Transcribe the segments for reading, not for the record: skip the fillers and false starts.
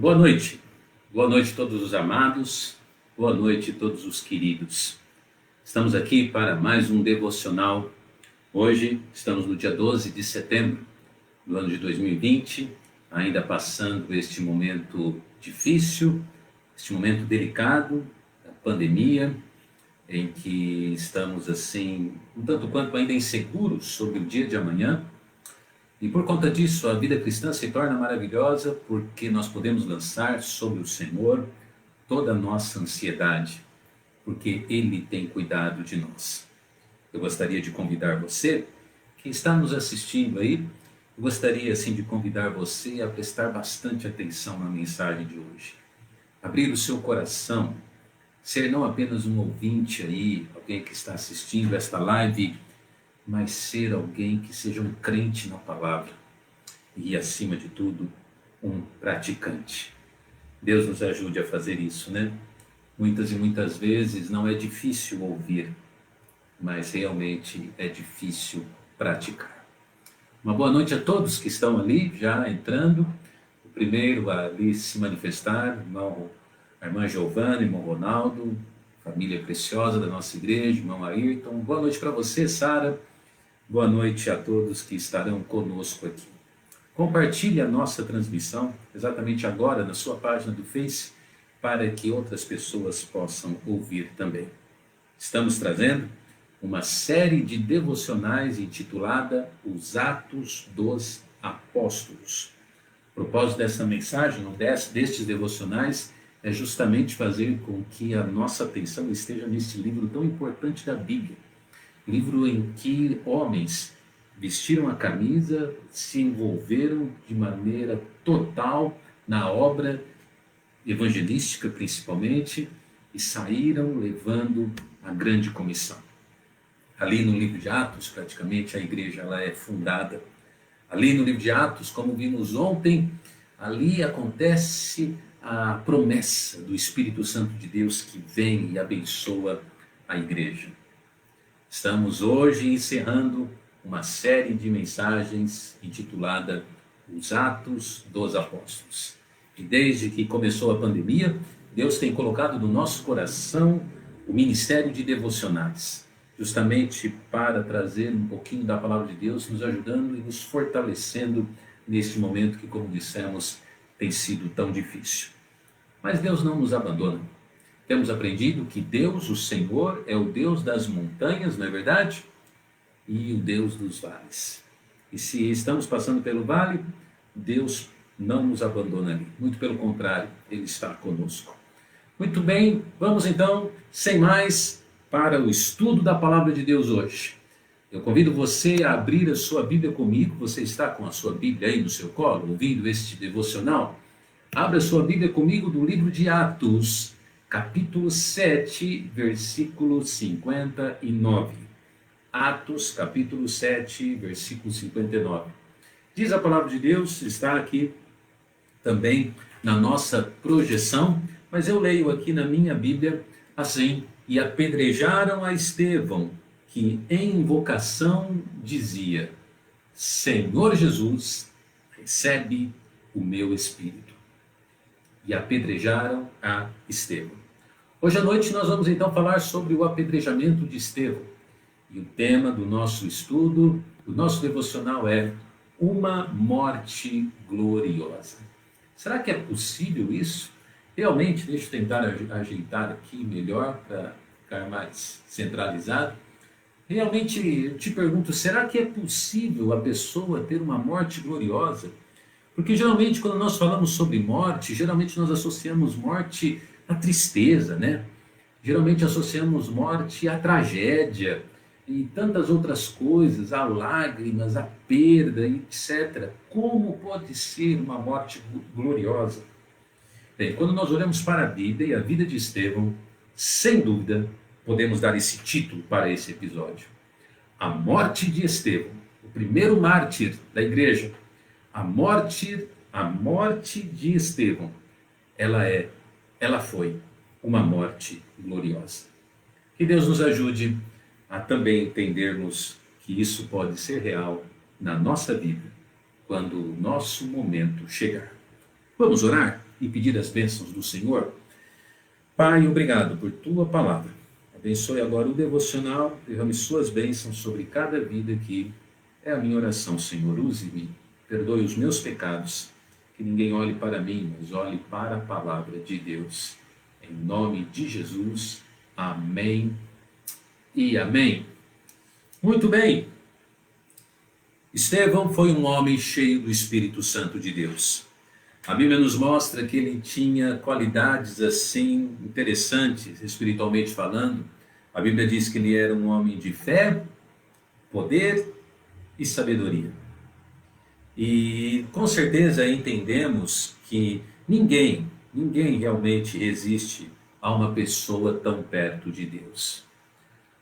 Boa noite a todos os amados, boa noite a todos os queridos. Estamos aqui para mais um devocional. Hoje estamos no dia 12 de setembro do ano de 2020, ainda passando este momento difícil, este momento delicado da pandemia, em que estamos assim, um tanto quanto ainda inseguros sobre o dia de amanhã. E por conta disso, a vida cristã se torna maravilhosa porque nós podemos lançar sobre o Senhor toda a nossa ansiedade, porque Ele tem cuidado de nós. Eu gostaria de convidar você, que está nos assistindo aí, eu gostaria assim de convidar você a prestar bastante atenção na mensagem de hoje. Abrir o seu coração, ser não apenas um ouvinte aí, alguém que está assistindo esta live, mas ser alguém que seja um crente na palavra e, acima de tudo, um praticante. Deus nos ajude a fazer isso, né? Muitas e muitas vezes não é difícil ouvir, mas realmente é difícil praticar. Uma boa noite a todos que estão ali, já entrando. O primeiro a ali se manifestar, a irmã Giovana, irmão Ronaldo, família preciosa da nossa igreja, irmão Ayrton. Boa noite para você, Sara. Boa noite a todos que estarão conosco aqui. Compartilhe a nossa transmissão, exatamente agora, na sua página do Face, para que outras pessoas possam ouvir também. Estamos trazendo uma série de devocionais intitulada Os Atos dos Apóstolos. O propósito dessa mensagem, destes devocionais, é justamente fazer com que a nossa atenção esteja neste livro tão importante da Bíblia. Livro em que homens vestiram a camisa, se envolveram de maneira total na obra evangelística principalmente, e saíram levando a grande comissão. Ali no livro de Atos, praticamente, a igreja ela é fundada. Ali no livro de Atos, como vimos ontem, ali acontece a promessa do Espírito Santo de Deus que vem e abençoa a igreja. Estamos hoje encerrando uma série de mensagens intitulada Os Atos dos Apóstolos. E desde que começou a pandemia, Deus tem colocado no nosso coração o ministério de devocionais, justamente para trazer um pouquinho da palavra de Deus, nos ajudando e nos fortalecendo neste momento que, como dissemos, tem sido tão difícil. Mas Deus não nos abandona. Temos aprendido que Deus, o Senhor, é o Deus das montanhas, não é verdade? E o Deus dos vales. E se estamos passando pelo vale, Deus não nos abandona ali. Muito pelo contrário, Ele está conosco. Muito bem, vamos então, sem mais, para o estudo da palavra de Deus hoje. Eu convido você a abrir a sua Bíblia comigo. Você está com a sua Bíblia aí no seu colo, ouvindo este devocional? Abra a sua Bíblia comigo do livro de Atos, capítulo 7, versículo 59. Atos, capítulo 7, versículo 59. Diz a palavra de Deus, está aqui também na nossa projeção, mas eu leio aqui na minha Bíblia assim: e apedrejaram a Estevão, que em invocação dizia: Senhor Jesus, recebe o meu espírito. E apedrejaram a Estevão. Hoje à noite nós vamos então falar sobre o apedrejamento de Estevão. E o tema do nosso estudo, do nosso devocional é uma morte gloriosa. Será que é possível isso? Realmente, deixa eu tentar ajeitar aqui melhor para ficar mais centralizado. Realmente, eu te pergunto, será que é possível a pessoa ter uma morte gloriosa? Porque geralmente quando nós falamos sobre morte, geralmente nós associamos morte à tristeza, né? Geralmente associamos morte à tragédia e tantas outras coisas, a lágrimas, a perda, etc. Como pode ser uma morte gloriosa? Bem, quando nós olhamos para a Bíblia e a vida de Estevão, sem dúvida, podemos dar esse título para esse episódio. A morte de Estevão, o primeiro mártir da igreja. A morte de Estevão, ela foi uma morte gloriosa. Que Deus nos ajude a também entendermos que isso pode ser real na nossa vida, quando o nosso momento chegar. Vamos orar? e pedir as bênçãos do Senhor? Pai, obrigado por tua palavra. Abençoe agora o devocional, derrame suas bênçãos sobre cada vida aqui. É a minha oração, Senhor. Use-me, perdoe os meus pecados, que ninguém olhe para mim, mas olhe para a palavra de Deus. Em nome de Jesus, amém e amém. Muito bem. Estevão foi um homem cheio do Espírito Santo de Deus. A Bíblia nos mostra que ele tinha qualidades assim interessantes, espiritualmente falando. A Bíblia diz que ele era um homem de fé, poder e sabedoria. E com certeza entendemos que ninguém realmente resiste a uma pessoa tão perto de Deus.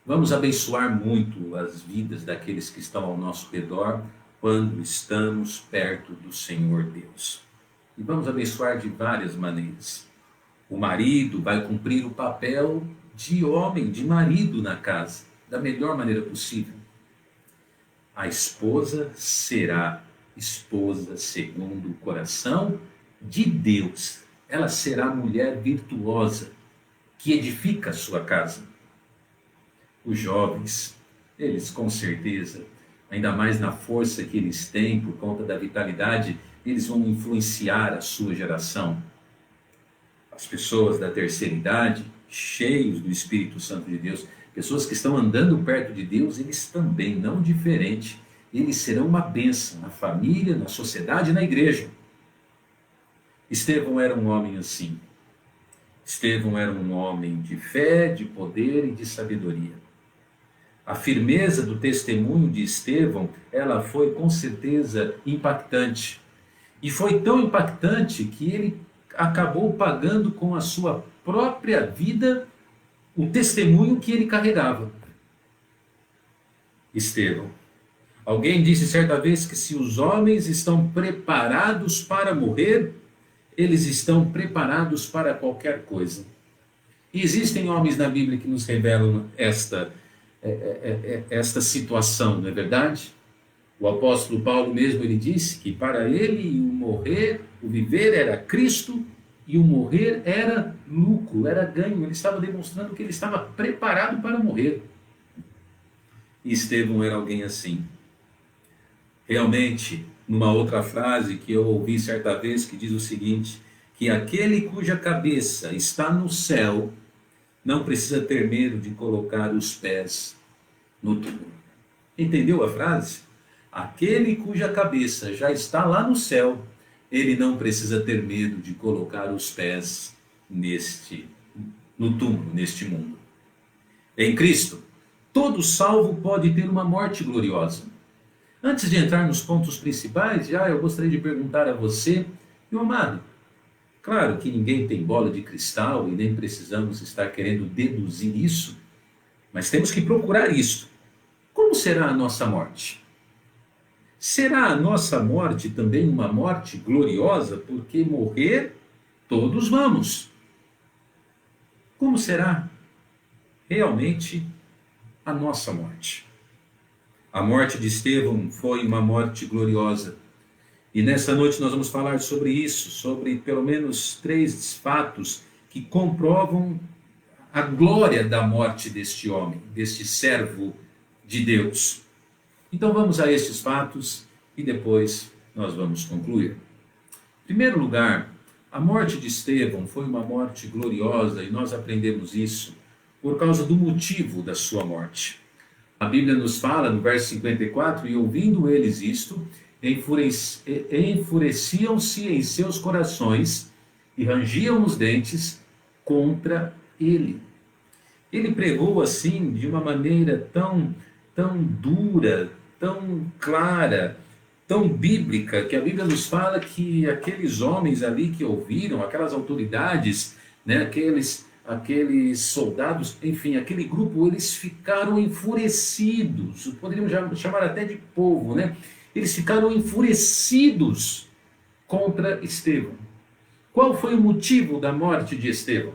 Vamos abençoar muito as vidas daqueles que estão ao nosso redor quando estamos perto do Senhor Deus. E vamos abençoar de várias maneiras. O marido vai cumprir o papel de homem, de marido na casa, da melhor maneira possível. A esposa será esposa segundo o coração de Deus. Ela será mulher virtuosa, que edifica a sua casa. Os jovens, eles com certeza, ainda mais na força que eles têm por conta da vitalidade, eles vão influenciar a sua geração. As pessoas da terceira idade, cheios do Espírito Santo de Deus, pessoas que estão andando perto de Deus, eles também, não diferente, eles serão uma bênção na família, na sociedade e na igreja. Estevão era um homem assim. Estevão era um homem de fé, de poder e de sabedoria. A firmeza do testemunho de Estevão, ela foi com certeza impactante. E foi tão impactante que ele acabou pagando com a sua própria vida o testemunho que ele carregava. Estevão. Alguém disse certa vez que se os homens estão preparados para morrer, eles estão preparados para qualquer coisa. E existem homens na Bíblia que nos revelam esta situação, não é verdade? O apóstolo Paulo mesmo, ele disse que para ele o viver era Cristo e o morrer era lucro, era ganho. Ele estava demonstrando que ele estava preparado para morrer. E Estevão era alguém assim. Realmente, numa outra frase que eu ouvi certa vez, que diz o seguinte, que aquele cuja cabeça está no céu não precisa ter medo de colocar os pés no túmulo. Entendeu a frase? Aquele cuja cabeça já está lá no céu, ele não precisa ter medo de colocar os pés no túmulo, neste mundo. Em Cristo, todo salvo pode ter uma morte gloriosa. Antes de entrar nos pontos principais, eu gostaria de perguntar a você, meu amado, claro que ninguém tem bola de cristal e nem precisamos estar querendo deduzir isso, mas temos que procurar isso. Como será a nossa morte? Será a nossa morte também uma morte gloriosa? Porque morrer, todos vamos. Como será realmente a nossa morte? A morte de Estevão foi uma morte gloriosa. E nessa noite nós vamos falar sobre isso, sobre pelo menos 3 fatos que comprovam a glória da morte deste homem, deste servo de Deus. Então vamos a estes fatos e depois nós vamos concluir. Em primeiro lugar, a morte de Estevão foi uma morte gloriosa e nós aprendemos isso por causa do motivo da sua morte. A Bíblia nos fala no verso 54, e ouvindo eles isto, enfureciam-se em seus corações e rangiam os dentes contra ele. Ele pregou assim de uma maneira tão dura, tão clara, tão bíblica, que a Bíblia nos fala que aqueles homens ali que ouviram, aquelas autoridades, aqueles soldados, enfim, aquele grupo, eles ficaram enfurecidos, poderíamos chamar até de povo, né? Eles ficaram enfurecidos contra Estevão. Qual foi o motivo da morte de Estevão?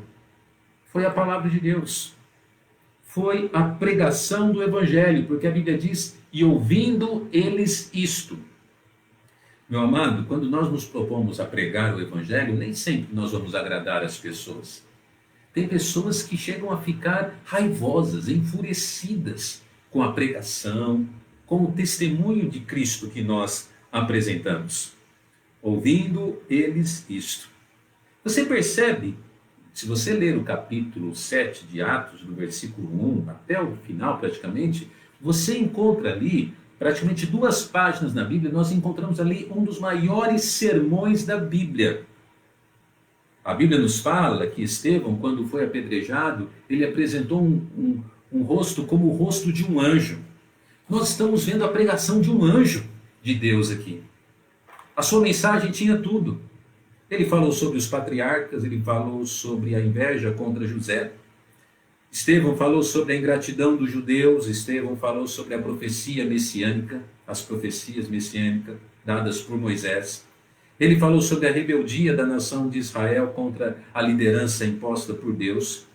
Foi a palavra de Deus. Foi a pregação do Evangelho, porque a Bíblia diz, e ouvindo eles isto. Meu amado, quando nós nos propomos a pregar o Evangelho, nem sempre nós vamos agradar as pessoas. Tem pessoas que chegam a ficar raivosas, enfurecidas com a pregação, com o testemunho de Cristo que nós apresentamos. Ouvindo eles isto. Você percebe, se você ler o capítulo 7 de Atos, do versículo 1 até o final praticamente, você encontra ali praticamente 2 páginas na Bíblia, nós encontramos ali um dos maiores sermões da Bíblia. A Bíblia nos fala que Estevão, quando foi apedrejado, ele apresentou um rosto como o rosto de um anjo. Nós estamos vendo a pregação de um anjo de Deus aqui. A sua mensagem tinha tudo. Ele falou sobre os patriarcas, ele falou sobre a inveja contra José. Estevão falou sobre a ingratidão dos judeus, Estevão falou sobre a profecia messiânica, as profecias messiânicas dadas por Moisés. Ele falou sobre a rebeldia da nação de Israel contra a liderança imposta por Deus.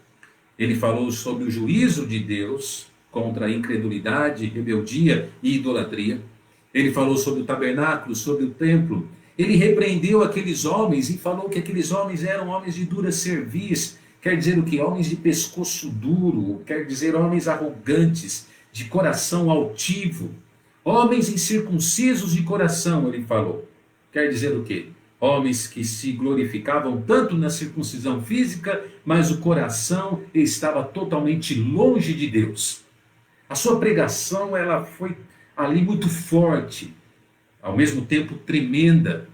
Ele falou sobre o juízo de Deus contra a incredulidade, rebeldia e idolatria. Ele falou sobre o tabernáculo, sobre o templo. Ele repreendeu aqueles homens e falou que aqueles homens eram homens de dura cerviz. Quer dizer o quê? Homens de pescoço duro, quer dizer homens arrogantes, de coração altivo. Homens incircuncisos de coração, ele falou. Quer dizer o quê? Homens que se glorificavam tanto na circuncisão física, mas o coração estava totalmente longe de Deus. A sua pregação ela foi ali muito forte, ao mesmo tempo tremenda,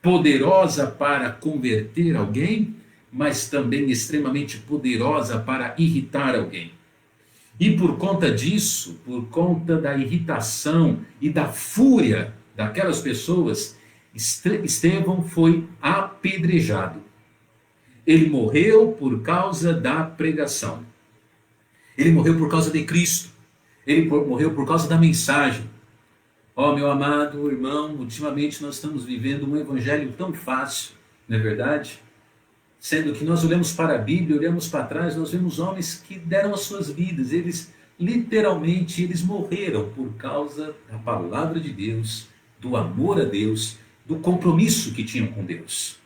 poderosa para converter alguém, mas também extremamente poderosa para irritar alguém. E por conta disso, por conta da irritação e da fúria daquelas pessoas, Estevão foi apedrejado. Ele morreu por causa da pregação. Ele morreu por causa de Cristo. Ele morreu por causa da mensagem. Ó, meu amado irmão, ultimamente nós estamos vivendo um evangelho tão fácil, não é verdade? Sendo que nós olhamos para a Bíblia, olhamos para trás, nós vemos homens que deram as suas vidas. Eles, literalmente, eles morreram por causa da palavra de Deus, do amor a Deus, do compromisso que tinham com Deus.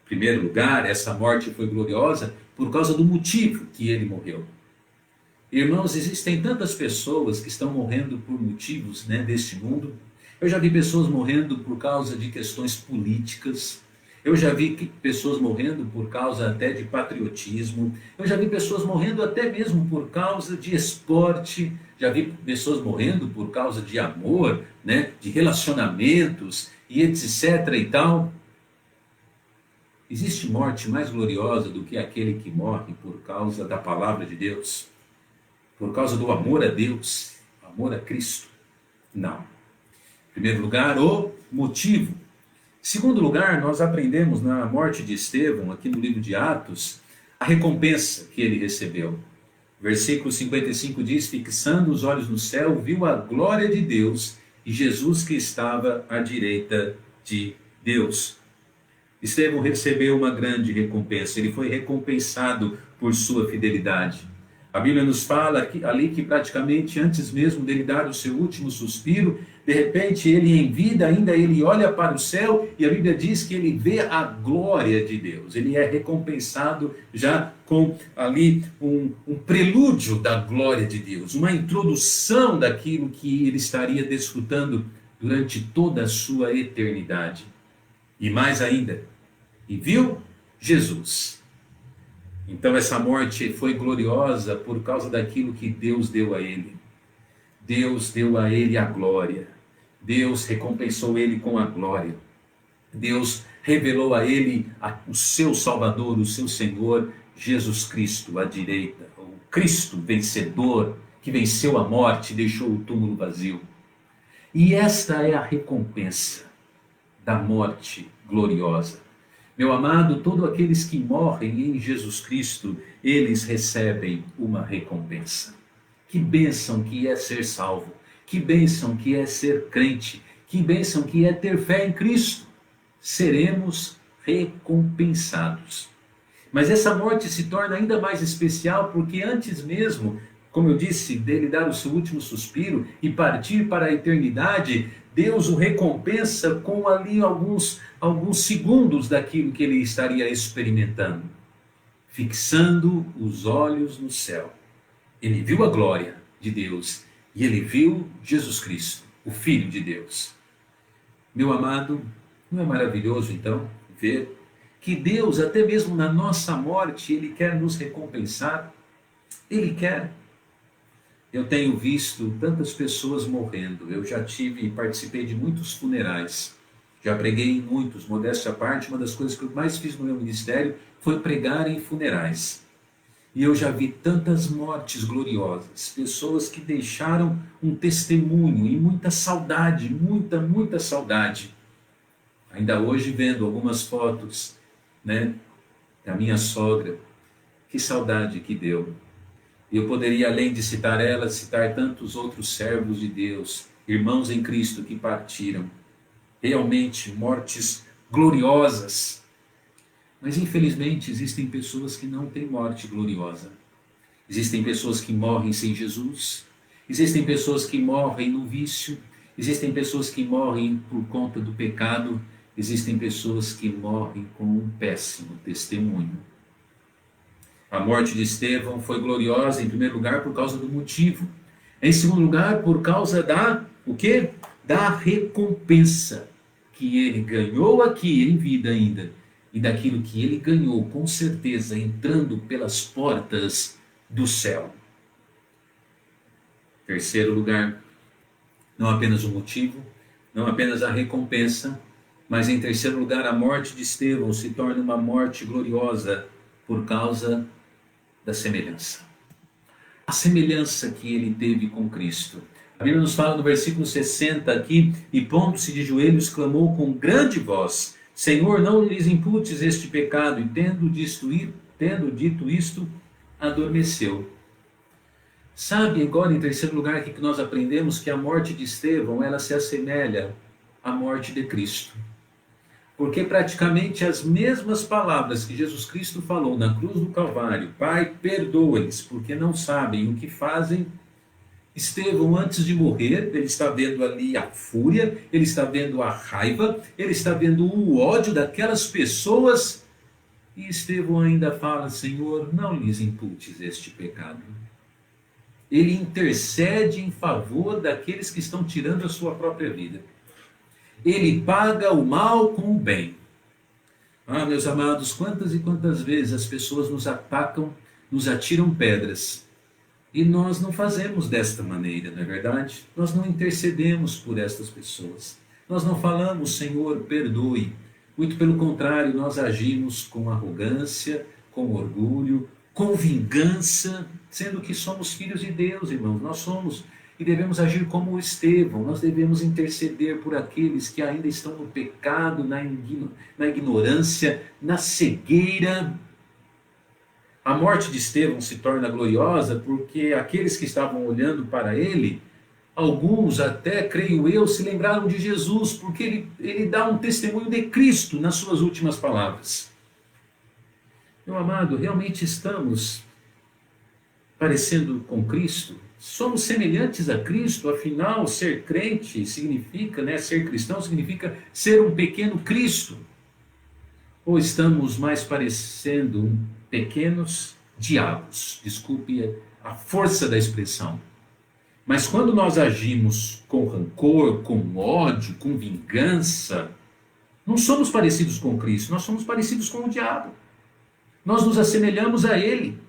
Em primeiro lugar, essa morte foi gloriosa por causa do motivo que ele morreu. Irmãos, existem tantas pessoas que estão morrendo por motivos deste mundo. Eu já vi pessoas morrendo por causa de questões políticas. Eu já vi pessoas morrendo por causa até de patriotismo. Eu já vi pessoas morrendo até mesmo por causa de esporte. Já vi pessoas morrendo por causa de amor, de relacionamentos e etc. e tal. Existe morte mais gloriosa do que aquele que morre por causa da palavra de Deus? Por causa do amor a Deus, amor a Cristo? Não. Em primeiro lugar, o motivo. Em segundo lugar, nós aprendemos na morte de Estevão, aqui no livro de Atos, a recompensa que ele recebeu. Versículo 55 diz: fixando os olhos no céu, viu a glória de Deus e Jesus que estava à direita de Deus. Estevão recebeu uma grande recompensa, ele foi recompensado por sua fidelidade. A Bíblia nos fala ali que praticamente antes mesmo dele dar o seu último suspiro, de repente ele em vida ainda ele olha para o céu e a Bíblia diz que ele vê a glória de Deus. Ele é recompensado já com ali um prelúdio da glória de Deus, uma introdução daquilo que ele estaria desfrutando durante toda a sua eternidade. E mais ainda, e viu Jesus. Então essa morte foi gloriosa por causa daquilo que Deus deu a ele. Deus deu a ele a glória. Deus recompensou ele com a glória. Deus revelou a ele o seu Salvador, o seu Senhor, Jesus Cristo, à direita. O Cristo vencedor, que venceu a morte e deixou o túmulo vazio. E esta é a recompensa da morte gloriosa. Meu amado, todos aqueles que morrem em Jesus Cristo, eles recebem uma recompensa. Que bênção que é ser salvo, que bênção que é ser crente, que bênção que é ter fé em Cristo. Seremos recompensados. Mas essa morte se torna ainda mais especial porque antes mesmo como eu disse, dele dar o seu último suspiro e partir para a eternidade, Deus o recompensa com ali alguns segundos daquilo que ele estaria experimentando, fixando os olhos no céu. Ele viu a glória de Deus e ele viu Jesus Cristo, o Filho de Deus. Meu amado, não é maravilhoso então ver que Deus, até mesmo na nossa morte, Ele quer nos recompensar? Ele quer. Eu tenho visto tantas pessoas morrendo. Eu já tive e participei de muitos funerais. Já preguei em muitos, modéstia à parte. Uma das coisas que eu mais fiz no meu ministério foi pregar em funerais. E eu já vi tantas mortes gloriosas. Pessoas que deixaram um testemunho e muita saudade, muita saudade. Ainda hoje vendo algumas fotos, né, da minha sogra. Que saudade que deu. Eu poderia, além de citar ela, citar tantos outros servos de Deus, irmãos em Cristo que partiram. Realmente, mortes gloriosas. Mas, infelizmente, existem pessoas que não têm morte gloriosa. Existem pessoas que morrem sem Jesus. Existem pessoas que morrem no vício. Existem pessoas que morrem por conta do pecado. Existem pessoas que morrem com um péssimo testemunho. A morte de Estevão foi gloriosa, em primeiro lugar, por causa do motivo. Em segundo lugar, por causa o quê? Da recompensa que ele ganhou aqui em vida ainda. E daquilo que ele ganhou, com certeza, entrando pelas portas do céu. Terceiro lugar, não apenas o motivo, não apenas a recompensa, mas em terceiro lugar, a morte de Estevão se torna uma morte gloriosa por causa da semelhança. A semelhança que ele teve com Cristo. A Bíblia nos fala no versículo 60 aqui, e pondo-se de joelhos, clamou com grande voz: Senhor, não lhes imputes este pecado. E tendo dito isto, adormeceu. Sabe, agora em terceiro lugar, aqui que nós aprendemos que a morte de Estevão, ela se assemelha à morte de Cristo. Porque praticamente as mesmas palavras que Jesus Cristo falou na cruz do Calvário, Pai, perdoa-lhes, porque não sabem o que fazem. Estevão, antes de morrer, ele está vendo ali a fúria, ele está vendo a raiva, ele está vendo o ódio daquelas pessoas. E Estevão ainda fala: Senhor, não lhes imputes este pecado. Ele intercede em favor daqueles que estão tirando a sua própria vida. Ele paga o mal com o bem. Ah, meus amados, quantas e quantas vezes as pessoas nos atacam, nos atiram pedras. E nós não fazemos desta maneira, não é verdade? Nós não intercedemos por estas pessoas. Nós não falamos: Senhor, perdoe. Muito pelo contrário, nós agimos com arrogância, com orgulho, com vingança, sendo que somos filhos de Deus, irmãos. Nós somos. E devemos agir como Estevão. Nós devemos interceder por aqueles que ainda estão no pecado, na ignorância, na cegueira. A morte de Estevão se torna gloriosa porque aqueles que estavam olhando para ele, alguns até, creio eu, se lembraram de Jesus, porque ele dá um testemunho de Cristo nas suas últimas palavras. Meu amado, realmente estamos parecendo com Cristo? Somos semelhantes a Cristo? Afinal, ser crente significa, ser cristão significa ser um pequeno Cristo. Ou estamos mais parecendo pequenos diabos? Desculpe a força da expressão. Mas quando nós agimos com rancor, com ódio, com vingança, não somos parecidos com Cristo, nós somos parecidos com o diabo. Nós nos assemelhamos a ele.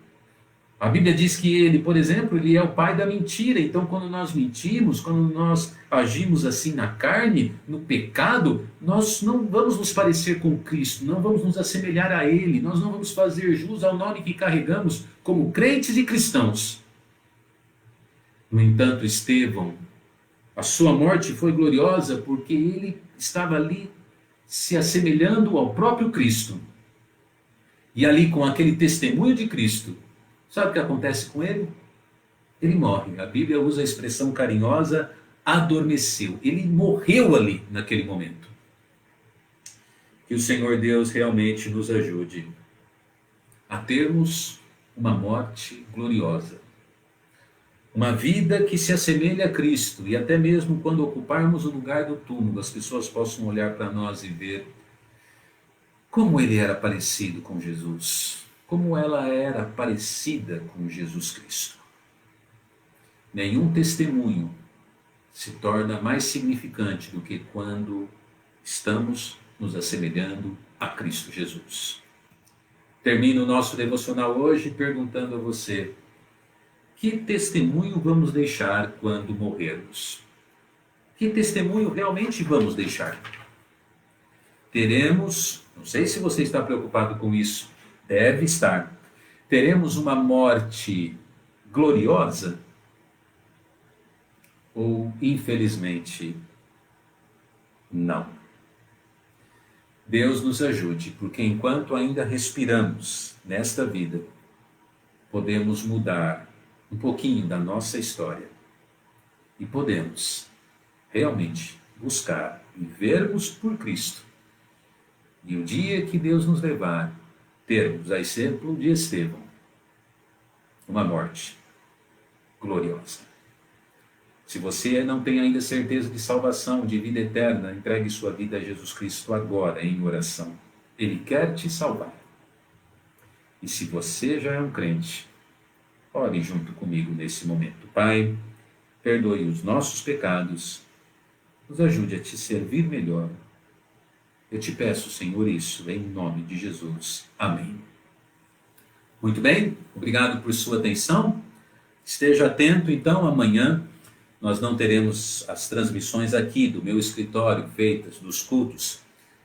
A Bíblia diz que ele, por exemplo, ele é o pai da mentira. Então, quando nós mentimos, quando nós agimos assim na carne, no pecado, nós não vamos nos parecer com Cristo, não vamos nos assemelhar a ele, nós não vamos fazer jus ao nome que carregamos como crentes e cristãos. No entanto, Estevão, a sua morte foi gloriosa porque ele estava ali se assemelhando ao próprio Cristo. E ali, com aquele testemunho de Cristo, sabe o que acontece com ele? Ele morre. A Bíblia usa a expressão carinhosa: adormeceu. Ele morreu ali, naquele momento. Que o Senhor Deus realmente nos ajude a termos uma morte gloriosa. Uma vida que se assemelha a Cristo, e até mesmo quando ocuparmos o lugar do túmulo, as pessoas possam olhar para nós e ver como ele era parecido com Jesus, como ela era parecida com Jesus Cristo. Nenhum testemunho se torna mais significante do que quando estamos nos assemelhando a Cristo Jesus. Termino o nosso devocional hoje perguntando a você: que testemunho vamos deixar quando morrermos? Que testemunho realmente vamos deixar? Teremos, não sei se você está preocupado com isso, deve estar. Teremos uma morte gloriosa? Ou, infelizmente, não? Deus nos ajude, porque enquanto ainda respiramos nesta vida, podemos mudar um pouquinho da nossa história e podemos realmente buscar vivermos por Cristo. E o dia que Deus nos levar, termos, a exemplo de Estevão, uma morte gloriosa. Se você não tem ainda certeza de salvação, de vida eterna, entregue sua vida a Jesus Cristo agora em oração. Ele quer te salvar. E se você já é um crente, ore junto comigo nesse momento. Pai, perdoe os nossos pecados, nos ajude a te servir melhor. Eu te peço, Senhor, isso em nome de Jesus. Amém. Muito bem, obrigado por sua atenção. Esteja atento, então, amanhã nós não teremos as transmissões aqui do meu escritório feitas dos cultos,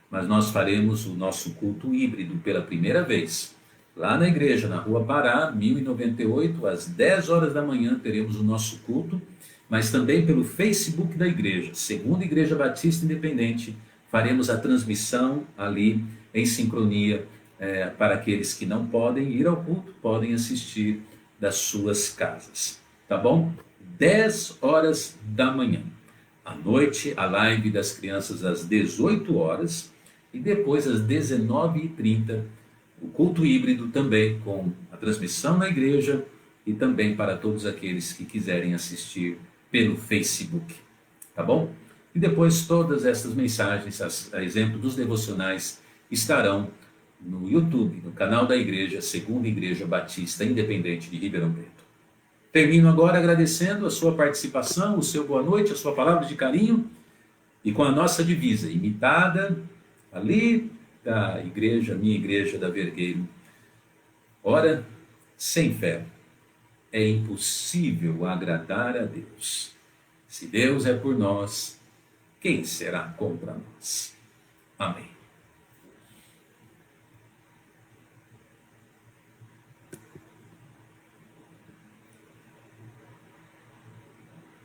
mas nós faremos o nosso culto híbrido pela primeira vez. Lá na igreja, na Rua Pará, 1098, às 10 horas da manhã teremos o nosso culto, mas também pelo Facebook da igreja, Segunda Igreja Batista Independente, faremos a transmissão ali em sincronia para aqueles que não podem ir ao culto, podem assistir das suas casas. Tá bom? 10 horas da manhã. À noite, a live das crianças às 18 horas e depois às 19h30, o culto híbrido também com a transmissão na igreja e também para todos aqueles que quiserem assistir pelo Facebook. Tá bom? E depois todas essas mensagens, a exemplo dos devocionais, estarão no YouTube, no canal da igreja, Segunda Igreja Batista Independente de Ribeirão Preto. Termino agora agradecendo a sua participação, o seu boa noite, a sua palavra de carinho e com a nossa divisa, imitada ali da igreja, minha igreja da Vergueiro. Ora, sem fé é impossível agradar a Deus. Se Deus é por nós, quem será contra nós? Amém.